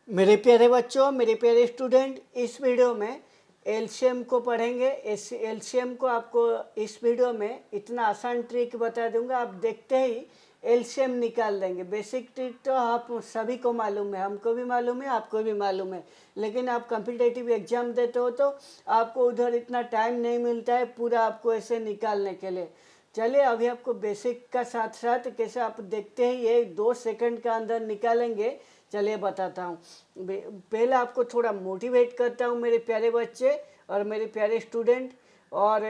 मेरे प्यारे बच्चों, मेरे प्यारे स्टूडेंट, इस वीडियो में एलसीएम को पढ़ेंगे। इस एलसीएम को आपको इस वीडियो में इतना आसान ट्रिक बता दूंगा, आप देखते ही एलसीएम निकाल देंगे। बेसिक ट्रिक तो आप सभी को मालूम है, हमको भी मालूम है, आपको भी मालूम है, लेकिन आप कॉम्पिटिटिव एग्जाम देते हो तो आपको उधर इतना टाइम नहीं मिलता है पूरा आपको ऐसे निकालने के लिए। चलिए अभी आपको बेसिक का साथ साथ कैसे आप देखते ही ये 2 सेकंड का अंदर निकालेंगे, चलिए बताता हूँ। पहले आपको थोड़ा मोटिवेट करता हूँ मेरे प्यारे बच्चे और मेरे प्यारे स्टूडेंट। और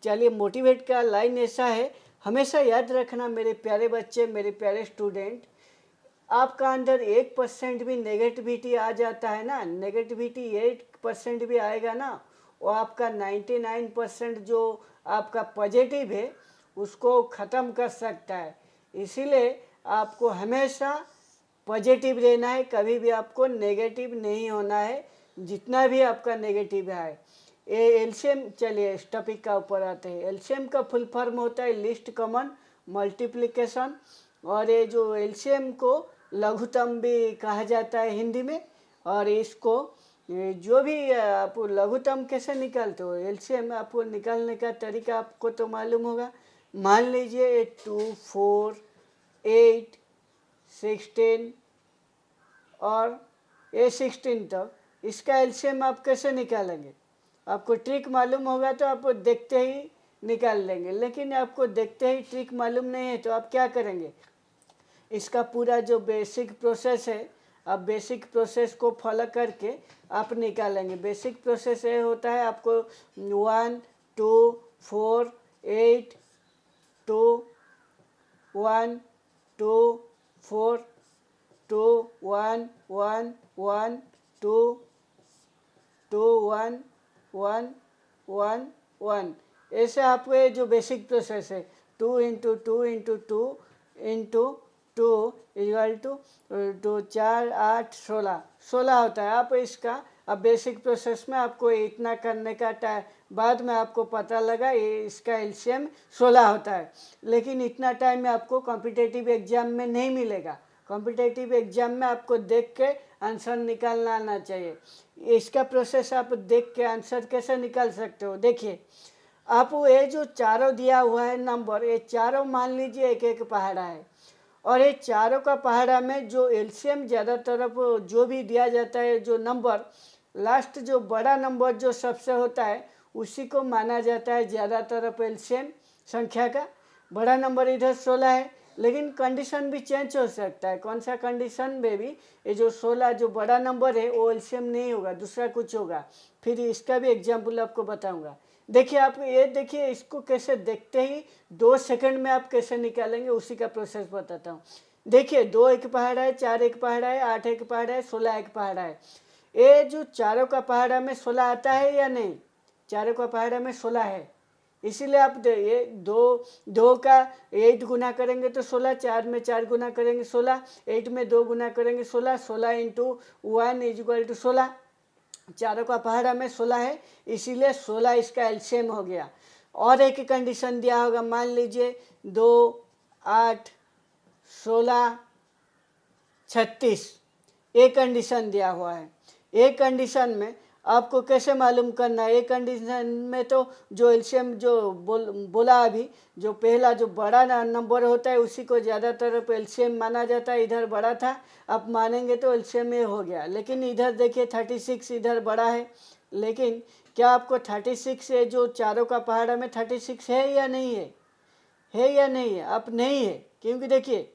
चलिए मोटिवेट का लाइन ऐसा है, हमेशा याद रखना मेरे प्यारे बच्चे, मेरे प्यारे स्टूडेंट, आपका अंदर 1% भी नेगेटिविटी आ जाता है ना, नेगेटिविटी 8% भी आएगा ना, वो आपका 99% जो आपका पॉजिटिव है उसको ख़त्म कर सकता है। इसीलिए आपको हमेशा पॉजिटिव रहना है, कभी भी आपको नेगेटिव नहीं होना है, जितना भी आपका नेगेटिव है। ये एलसीएम, चलिए इस टॉपिक का ऊपर आते हैं। एलसीएम का फुल फॉर्म होता है लीस्ट कॉमन मल्टीप्लिकेशन, और ये जो एलसीएम को लघुत्तम भी कहा जाता है हिंदी में। और इसको जो भी आप लघुत्तम कैसे निकालते हो, एलसीएम आपको निकालने का तरीका आपको तो मालूम होगा। मान लीजिए 2, 4, 8, 16 और A16 तक, इसका एलसीएम आप कैसे निकालेंगे? आपको ट्रिक मालूम होगा तो आप देखते ही निकाल लेंगे, लेकिन आपको देखते ही ट्रिक मालूम नहीं है तो आप क्या करेंगे? इसका पूरा जो बेसिक प्रोसेस है, आप बेसिक प्रोसेस को फॉलो करके आप निकालेंगे। बेसिक प्रोसेस ये होता है, आपको 1, 2, 4, 8, 2, 1, 2, 4, 2, 1, 1, 1, 2, 2, 1, 1, 1, 1, ऐसे आपको ये जो बेसिक प्रोसेस है 2 into 2 into 2 into 2 equal to 4, 8, 16 होता है। आप इसका अब बेसिक प्रोसेस में आपको इतना करने का बाद में आपको पता लगा ये इसका एलसीएम 16 होता है, लेकिन इतना टाइम में आपको कॉम्पिटिटिव एग्जाम में नहीं मिलेगा। कॉम्पिटिटिव एग्जाम में आपको देख के आंसर निकालना आना चाहिए। इसका प्रोसेस आप देख के आंसर कैसे निकाल सकते हो? देखिए, आप ये जो चारों दिया हुआ है नंबर, ये चारों मान लीजिए एक एक पहाड़ा है, और ये चारों का पहाड़ा में जो एलसीएम ज़्यादातर जो भी दिया जाता है, जो नंबर लास्ट जो बड़ा नंबर जो सबसे होता है उसी को माना जाता है ज़्यादातर एलसीएम संख्या का। बड़ा नंबर इधर 16 है, लेकिन कंडीशन भी चेंज हो सकता है। कौन सा कंडीशन में भी ये जो 16 जो बड़ा नंबर है वो एलसीएम नहीं होगा, दूसरा कुछ होगा। फिर इसका भी एग्जाम्पल आपको बताऊंगा। देखिए, आप ये देखिए, इसको कैसे देखते ही 2 सेकंड में आप कैसे निकालेंगे उसी का प्रोसेस बताता हूँ। देखिए, 2 एक पहाड़ा है, 4 एक पहाड़ा है, 8 एक पहाड़ा है, 16 एक पहाड़ा है। ये जो चारों का पहाड़ा में 16 आता है या नहीं? चारों का पहाड़ा में 16 है, इसीलिए आप ये दो का 8 गुना करेंगे तो 16, 4 में 4 गुना करेंगे 16, 8 में 2 गुना करेंगे 16, 16 इंटू 1 इज इक्वल टू 16। चारों का पहाड़ा में 16 है, इसीलिए 16 इसका एलसीएम हो गया। और एक कंडीशन दिया होगा, मान लीजिए 2, 8, 16, 36, एक कंडीशन दिया हुआ है। एक कंडीशन में आपको कैसे मालूम करना है? एक कंडीशन में तो जो एलसीएम जो बोला अभी, जो पहला जो बड़ा नंबर होता है उसी को ज़्यादातर एलसीएम माना जाता है। इधर बड़ा था, आप मानेंगे तो एलसीएम ये हो गया। लेकिन इधर देखिए 36 इधर बड़ा है, लेकिन क्या आपको 36 है जो चारों का पहाड़ा में 36 है या नहीं है? है या नहीं है? आप नहीं है, क्योंकि देखिए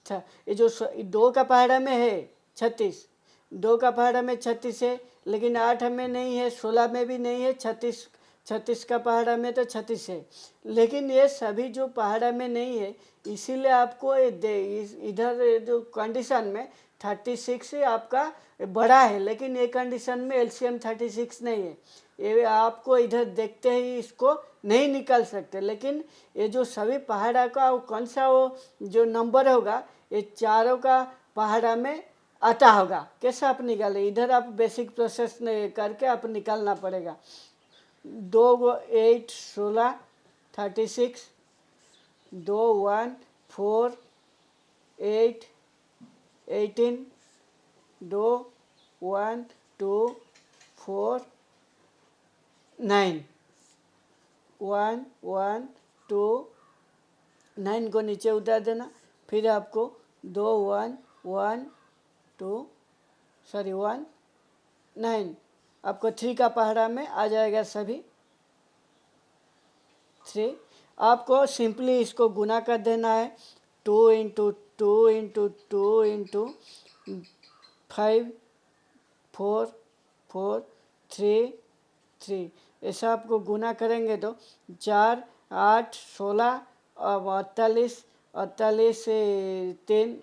ये जो 2 का पहाड़ा में है 36, 2 का पहाड़ा में 36 है, लेकिन 8 में नहीं है, 16 में भी नहीं है, 36 का पहाड़ा में तो 36 है, लेकिन ये सभी जो पहाड़ा में नहीं है, इसीलिए आपको इधर जो कंडीशन में 36 आपका बड़ा है, लेकिन ये कंडीशन में एलसीएम 36 नहीं है। ये आपको इधर देखते ही इसको नहीं निकाल सकते, लेकिन ये जो सभी पहाड़ा का कौन सा वो जो नंबर होगा ये चारों का पहाड़ा में आता होगा। कैसे आप निकालें? इधर आप बेसिक प्रोसेस करके आप निकालना पड़ेगा। 2 8 16 36, 2 1 4 8 18, 2 1 2 4 9, 1 1 2 9 को नीचे उतार देना। फिर आपको 2 1 1 2 1 9 आपको 3 का पहाड़ा में आ जाएगा सभी 3। आपको सिंपली इसको गुना कर देना है 2 इंटू 2 इंटू 2 इंटू 5 4 4 3 3 ऐसा आपको गुना करेंगे तो 4 8 16 और 48 48 से 3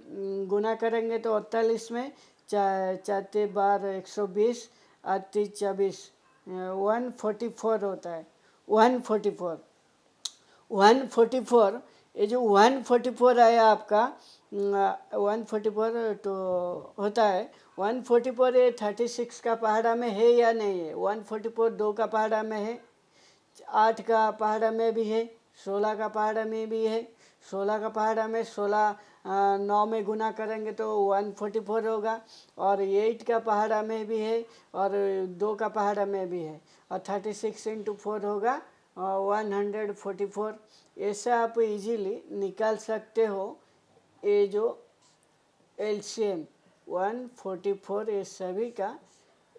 गुना करेंगे तो 48 में 4 12 120 8 24 144 होता है 144 144। ये जो 144 आया आपका 144 तो होता है 144 ये 36 का पहाड़ा में है या नहीं है। 144 2 का पहाड़ा में है, 8 का पहाड़ा में भी है, 16 का पहाड़ा में भी है। 16 का पहाड़ा में 16 9 में गुना करेंगे तो 144 होगा, और 8 का पहाड़ा में भी है और 2 का पहाड़ा में भी है, और 36 इंटू 4 होगा 144। ऐसा आप इजीली निकाल सकते हो। ये जो एलसीएम 144 ये सभी का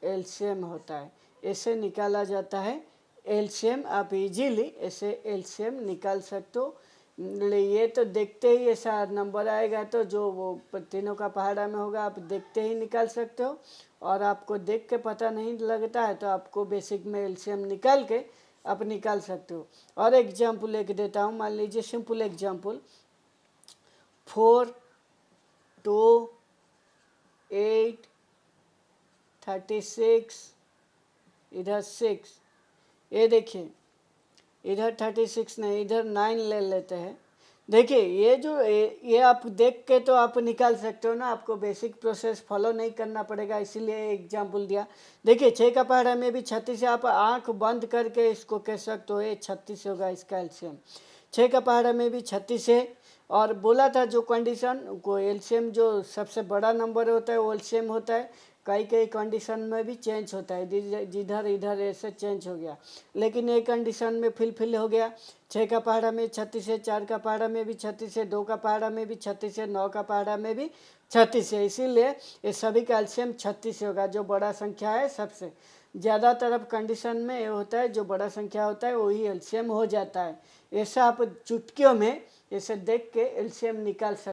एलसीएम होता है, ऐसे निकाला जाता है एलसीएम। आप इजीली ऐसे एलसीएम निकाल सकते हो। ये तो देखते ही ऐसा नंबर आएगा तो जो वो तीनों का पहाड़ा में होगा आप देखते ही निकाल सकते हो, और आपको देख के पता नहीं लगता है तो आपको बेसिक में एलसीएम निकाल के आप निकाल सकते हो। और एग्जाम्पल लिख देता हूँ, मान लीजिए सिंपल एग्जाम्पल 4 2 8 36 इधर 6, ये देखिए इधर 36 नहीं इधर 9 ले लेते हैं। देखिए ये जो ये आप देख के तो आप निकाल सकते हो ना, आपको बेसिक प्रोसेस फॉलो नहीं करना पड़ेगा, इसीलिए एग्जाम्पल दिया। देखिए 6 का पहाड़ा में भी 36 है, आप आंख बंद करके इसको कह सकते हो ये 36 होगा इसका एलसीएम। 6 का पहाड़ा में भी 36 है, और बोला था जो कंडीशन को एलसीएम जो सबसे बड़ा नंबर होता है वो एलसीएम होता है। कई कई कंडीशन में भी चेंज होता है, जिधर इधर ऐसे चेंज हो गया, लेकिन एक कंडीशन में फिल हो गया। 6 का पहाड़ा में 36 है, 4 का पहाड़ा में भी 36 है, 2 का पहाड़ा में भी 36 है, 9 का पहाड़ा में भी 36 है, इसीलिए ये सभी का एलसीएम 36 होगा। जो बड़ा संख्या है सबसे ज़्यादातर अब कंडीशन में ये होता है, जो बड़ा संख्या होता है वही एलसीएम हो जाता है। ऐसा आप चुटकियों में ऐसे देख के एलसीएम निकाल सकते